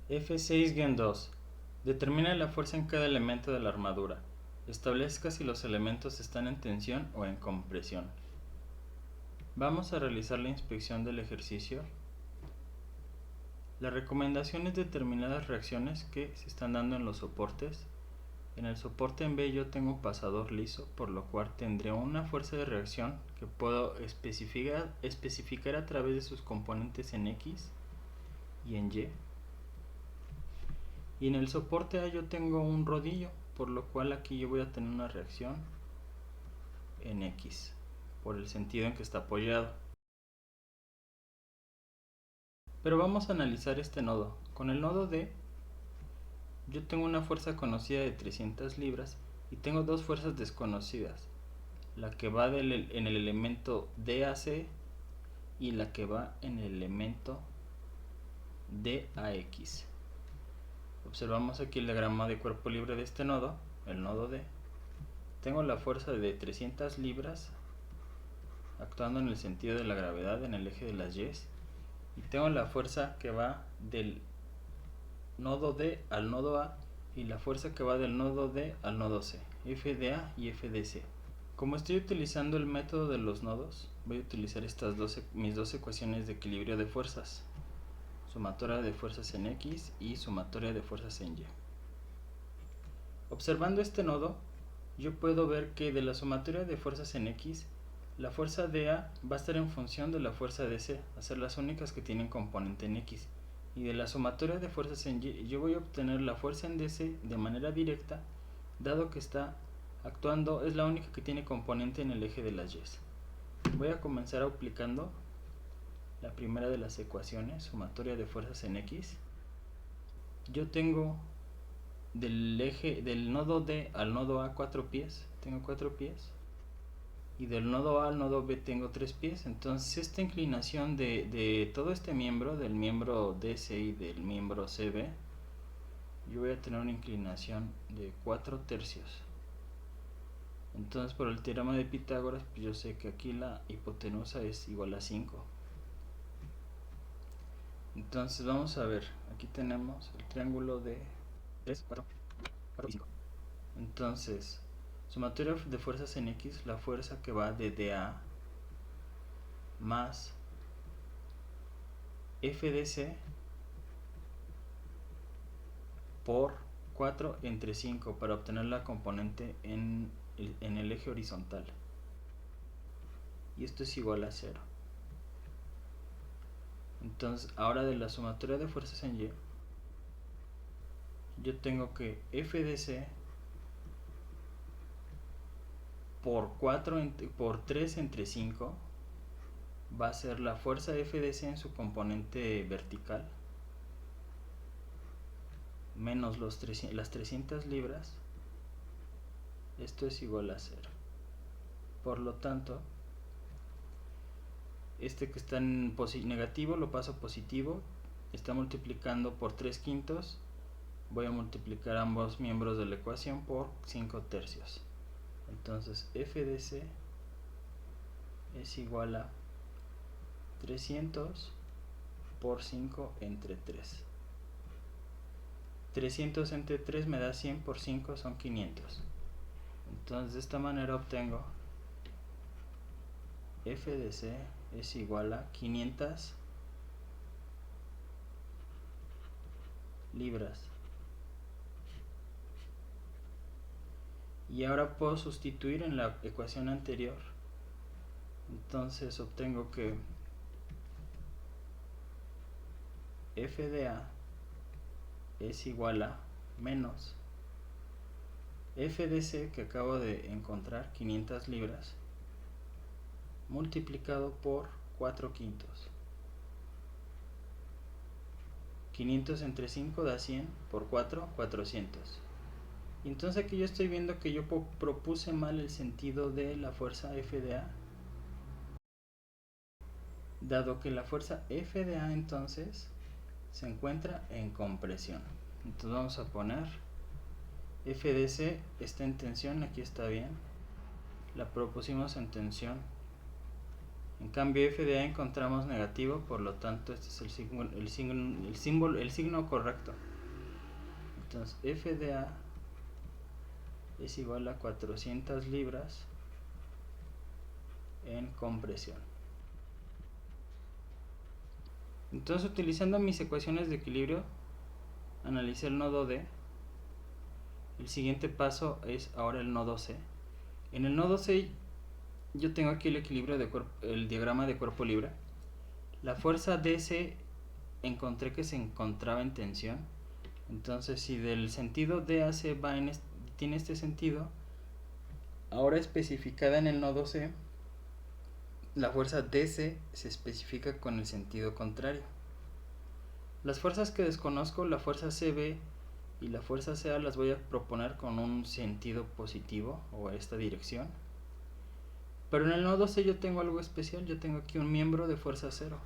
F6-2. Determina la fuerza en cada elemento de la armadura. Establezca si los elementos están en tensión o en compresión. Vamos a realizar la inspección del ejercicio. La recomendación es determinar las reacciones que se están dando en los soportes. En el soporte en B yo tengo un pasador liso, por lo cual tendré una fuerza de reacción que puedo especificar a través de sus componentes en X y en Y. Y en el soporte A yo tengo un rodillo, por lo cual aquí yo voy a tener una reacción en X, por el sentido en que está apoyado. Pero vamos a analizar este nodo. Con el nodo D, yo tengo una fuerza conocida de 300 libras y tengo dos fuerzas desconocidas. La que va en el elemento DAC y la que va en el elemento DAX. Observamos aquí el diagrama de cuerpo libre de este nodo, el nodo D. Tengo la fuerza de 300 libras actuando en el sentido de la gravedad en el eje de las Y, y tengo la fuerza que va del nodo D al nodo A y la fuerza que va del nodo D al nodo C, FDA y FDC. Como estoy utilizando el método de los nodos, voy a utilizar mis dos ecuaciones de equilibrio de fuerzas, sumatoria de fuerzas en X y sumatoria de fuerzas en Y. Observando este nodo, yo puedo ver que de la sumatoria de fuerzas en X, la fuerza dA va a estar en función de la fuerza DC, a ser las únicas que tienen componente en X. Y de la sumatoria de fuerzas en Y, yo voy a obtener la fuerza en DC de manera directa, dado que está actuando, es la única que tiene componente en el eje de las Y. Voy a comenzar aplicando la primera de las ecuaciones, sumatoria de fuerzas en X. Yo tengo del nodo D al nodo A 4 pies, tengo 4 pies, y del nodo A al nodo B tengo 3 pies. Entonces esta inclinación de todo este miembro, del miembro DC y del miembro CB, yo voy a tener una inclinación de 4 tercios. Entonces por el teorema de Pitágoras, pues yo sé que aquí la hipotenusa es igual a 5. Entonces vamos a ver, aquí tenemos el triángulo de 3, 4, 4 y 5. Entonces, sumatoria de fuerzas en X, la fuerza que va de DA más FDC por 4 entre 5 para obtener la componente en el eje horizontal. Y esto es igual a 0. Entonces, ahora de la sumatoria de fuerzas en Y, yo tengo que FDC por 3 entre 5 va a ser la fuerza FDC en su componente vertical menos las 300 libras. Esto es igual a 0. Por lo tanto, este que está en negativo lo paso a positivo. Está multiplicando por 3 quintos. Voy a multiplicar ambos miembros de la ecuación por 5 tercios. Entonces FDC es igual a 300 por 5 entre 3. 300 entre 3 me da 100 por 5 son 500. Entonces de esta manera obtengo FDC es igual a 500 libras. Y ahora puedo sustituir en la ecuación anterior. Entonces obtengo que FDA es igual a menos FDC, que acabo de encontrar, 500 libras, multiplicado por 4 quintos. 500 entre 5 da 100, por 4, 400. Y entonces aquí yo estoy viendo que yo propuse mal el sentido de la fuerza FDA, dado que la fuerza FDA entonces se encuentra en compresión. Entonces vamos a poner FDC está en tensión, aquí está bien, la propusimos en tensión En cambio f de a encontramos negativo, por lo tanto este es el signo correcto. Entonces f de a es igual a 400 libras en compresión. Entonces, utilizando mis ecuaciones de equilibrio, analicé el nodo D. El siguiente paso es ahora el nodo C. En el nodo C yo tengo aquí el equilibrio de el diagrama de cuerpo libre. La fuerza DC encontré que se encontraba en tensión. Entonces, si del sentido DAC tiene este sentido, ahora especificada en el nodo C, la fuerza DC se especifica con el sentido contrario. Las fuerzas que desconozco, la fuerza CB y la fuerza CA, las voy a proponer con un sentido positivo o esta dirección. Pero en el nodo C yo tengo algo especial, yo tengo aquí un miembro de fuerza 0.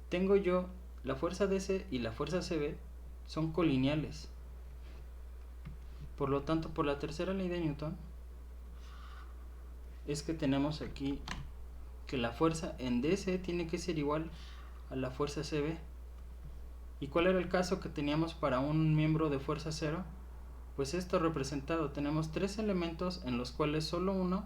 Tengo yo la fuerza DC y la fuerza CB son colineales. Por lo tanto, por la tercera ley de Newton, es que tenemos aquí que la fuerza en DC tiene que ser igual a la fuerza CB. ¿Y cuál era el caso que teníamos para un miembro de fuerza 0? Pues esto representado, tenemos tres elementos en los cuales solo uno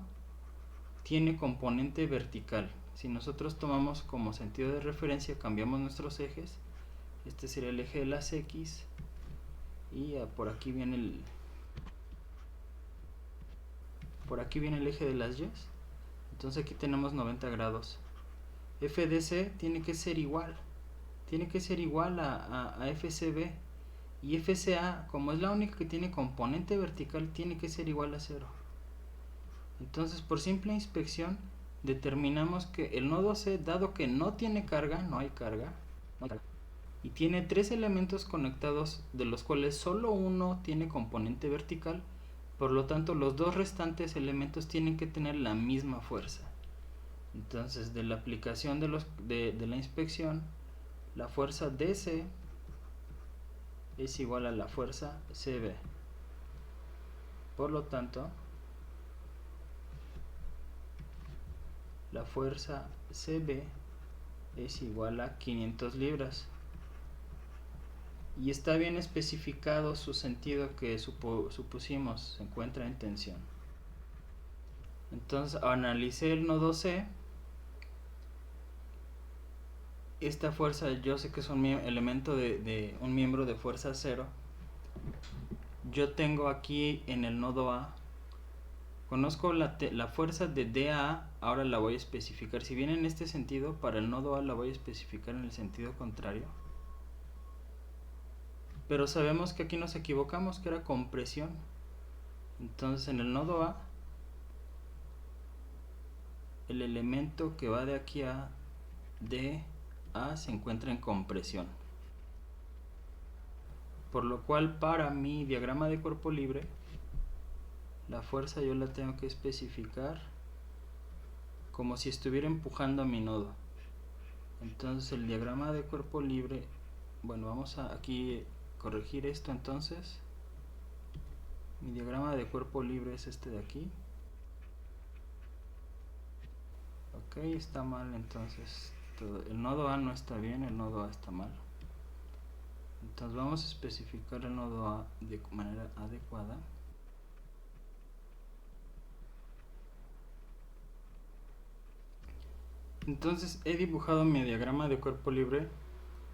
tiene componente vertical. Si nosotros tomamos como sentido de referencia, cambiamos nuestros ejes, este sería el eje de las X y por aquí viene el eje de las Y. Entonces aquí tenemos 90 grados. FDC tiene que ser igual a FCB, y FCA, como es la única que tiene componente vertical, tiene que ser igual a 0. Entonces, por simple inspección, determinamos que el nodo C, dado que no tiene carga, no hay carga, y tiene tres elementos conectados, de los cuales solo uno tiene componente vertical, por lo tanto los dos restantes elementos tienen que tener la misma fuerza. Entonces, de la aplicación de la inspección, la fuerza DC es igual a la fuerza CB. Por lo tanto, la fuerza CB es igual a 500 libras. Y está bien especificado su sentido que supusimos se encuentra en tensión. Entonces, analicé el nodo C. Esta fuerza yo sé que es un elemento de un miembro de fuerza 0. Yo tengo aquí en el nodo A, conozco la fuerza de DA, ahora la voy a especificar. Si viene en este sentido, para el nodo A la voy a especificar en el sentido contrario. Pero sabemos que aquí nos equivocamos, que era compresión. Entonces en el nodo A, el elemento que va de aquí a DA se encuentra en compresión. Por lo cual, para mi diagrama de cuerpo libre, la fuerza yo la tengo que especificar como si estuviera empujando a mi nodo. Entonces el diagrama de cuerpo libre, bueno, vamos a aquí corregir esto. Entonces mi diagrama de cuerpo libre es este de aquí. Ok, está mal, entonces el nodo A no está bien, el nodo A está mal. Entonces vamos a especificar el nodo A de manera adecuada. Entonces he dibujado mi diagrama de cuerpo libre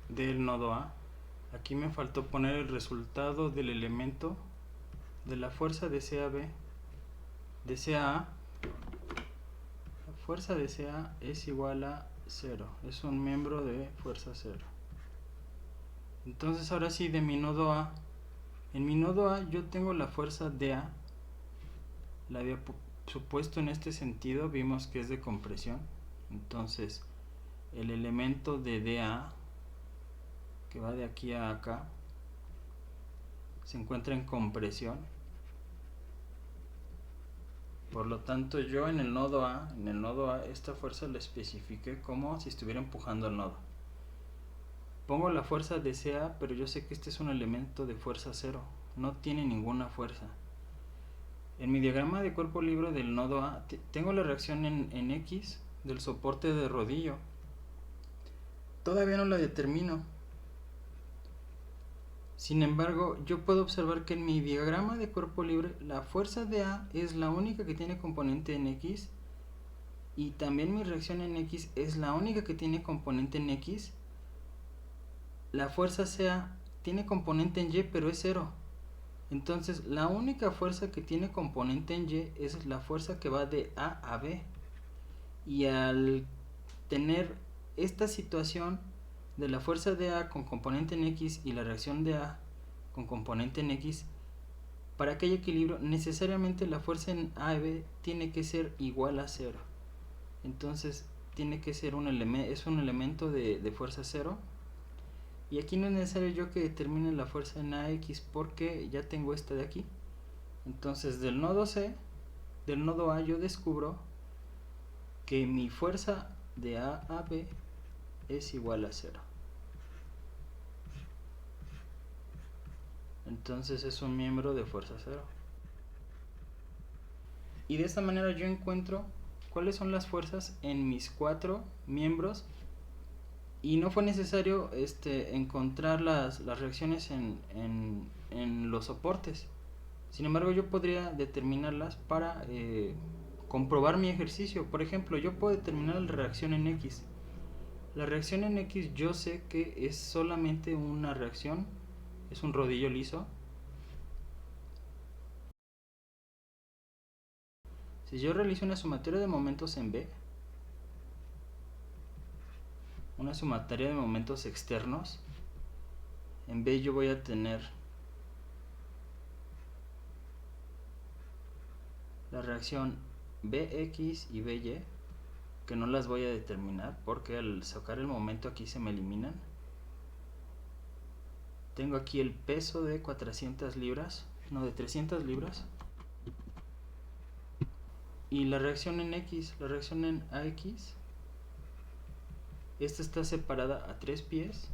del nodo A. Aquí me faltó poner el resultado del elemento de la fuerza de CAB, de CA. La fuerza de CA es igual a 0, es un miembro de fuerza 0. Entonces ahora sí, de mi nodo A, en mi nodo A yo tengo la fuerza DA, la había supuesto en este sentido, vimos que es de compresión. Entonces el elemento de DA, que va de aquí a acá, se encuentra en compresión. Por lo tanto, yo en el nodo A, esta fuerza la especifiqué como si estuviera empujando al nodo. Pongo la fuerza de CA, pero yo sé que este es un elemento de fuerza 0, no tiene ninguna fuerza. En mi diagrama de cuerpo libre del nodo A tengo la reacción en X del soporte de rodillo. Todavía no la determino. Sin embargo, yo puedo observar que en mi diagrama de cuerpo libre la fuerza de A es la única que tiene componente en X y también mi reacción en X es la única que tiene componente en X. La fuerza CA tiene componente en Y pero es cero. Entonces la única fuerza que tiene componente en Y es la fuerza que va de A a B. Y al tener esta situación de la fuerza de A con componente en X y la reacción de A con componente en X, para que haya equilibrio necesariamente la fuerza en A y B tiene que ser igual a cero. Entonces tiene que ser un elemento de fuerza cero. Y aquí no es necesario yo que determine la fuerza en AX porque ya tengo esta de aquí. Entonces del nodo A yo descubro que mi fuerza de A a B es igual a cero. Entonces es un miembro de fuerza cero. Y de esta manera yo encuentro cuáles son las fuerzas en mis 4 miembros. Y no fue necesario encontrar las reacciones en los soportes. Sin embargo, yo podría determinarlas para comprobar mi ejercicio. Por ejemplo, yo puedo determinar la reacción en X. La reacción en X yo sé que es solamente una reacción, es un rodillo liso. Si yo realizo una sumatoria de momentos en B, una sumatoria de momentos externos, en B yo voy a tener la reacción Bx y By, que no las voy a determinar porque al sacar el momento aquí se me eliminan. Tengo aquí el peso de 400 libras, no, de 300 libras. Y la reacción en X, la reacción en AX, esta está separada a 3 pies,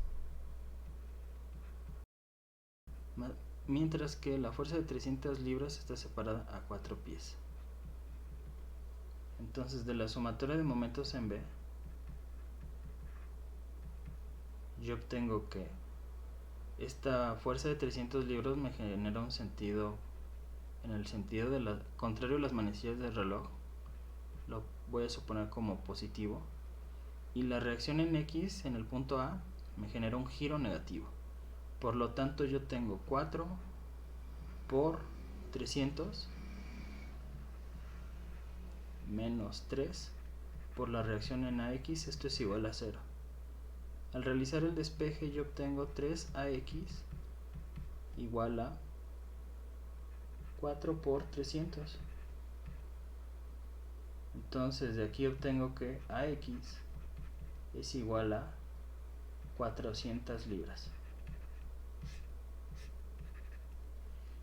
mientras que la fuerza de 300 libras está separada a 4 pies. Entonces de la sumatoria de momentos en B, yo obtengo que esta fuerza de 300 libras me genera un sentido, en el sentido de contrario a las manecillas del reloj, lo voy a suponer como positivo, y la reacción en X en el punto A me genera un giro negativo. Por lo tanto yo tengo 4 por 300 menos 3 por la reacción en AX, esto es igual a 0. Al realizar el despeje yo obtengo 3AX igual a 4 por 300. Entonces de aquí obtengo que AX es igual a 400 libras.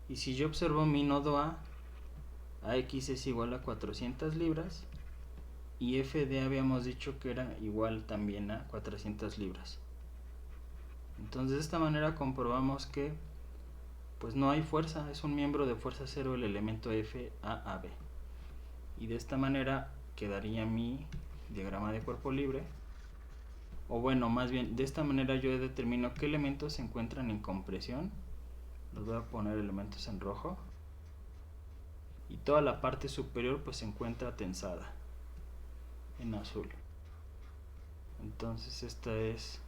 Y si yo observo mi nodo A, AX es igual a 400 libras y FD habíamos dicho que era igual también a 400 libras. Entonces de esta manera comprobamos que pues no hay fuerza, es un miembro de fuerza cero el elemento F A a B. Y de esta manera quedaría mi diagrama de cuerpo libre. O bueno, más bien, de esta manera yo determino qué elementos se encuentran en compresión. Los voy a poner elementos en rojo. Y toda la parte superior pues se encuentra tensada en azul. Entonces esta es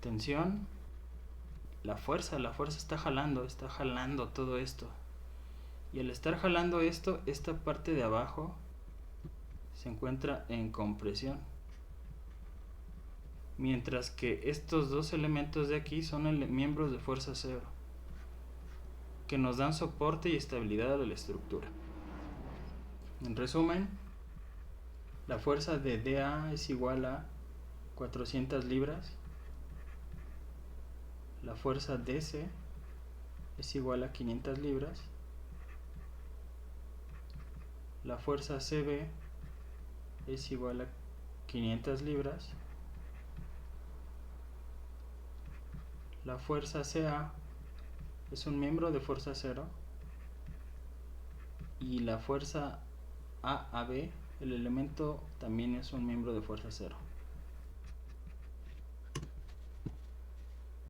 tensión. La fuerza está jalando todo esto. Y al estar jalando esto, esta parte de abajo se encuentra en compresión. Mientras que estos dos elementos de aquí son miembros de fuerza cero, que nos dan soporte y estabilidad a la estructura. En resumen, la fuerza de DA es igual a 400 libras. La fuerza DC es igual a 500 libras. La fuerza CB es igual a 500 libras. La fuerza CA es un miembro de fuerza cero. y la fuerza A a B, el elemento también es un miembro de fuerza cero.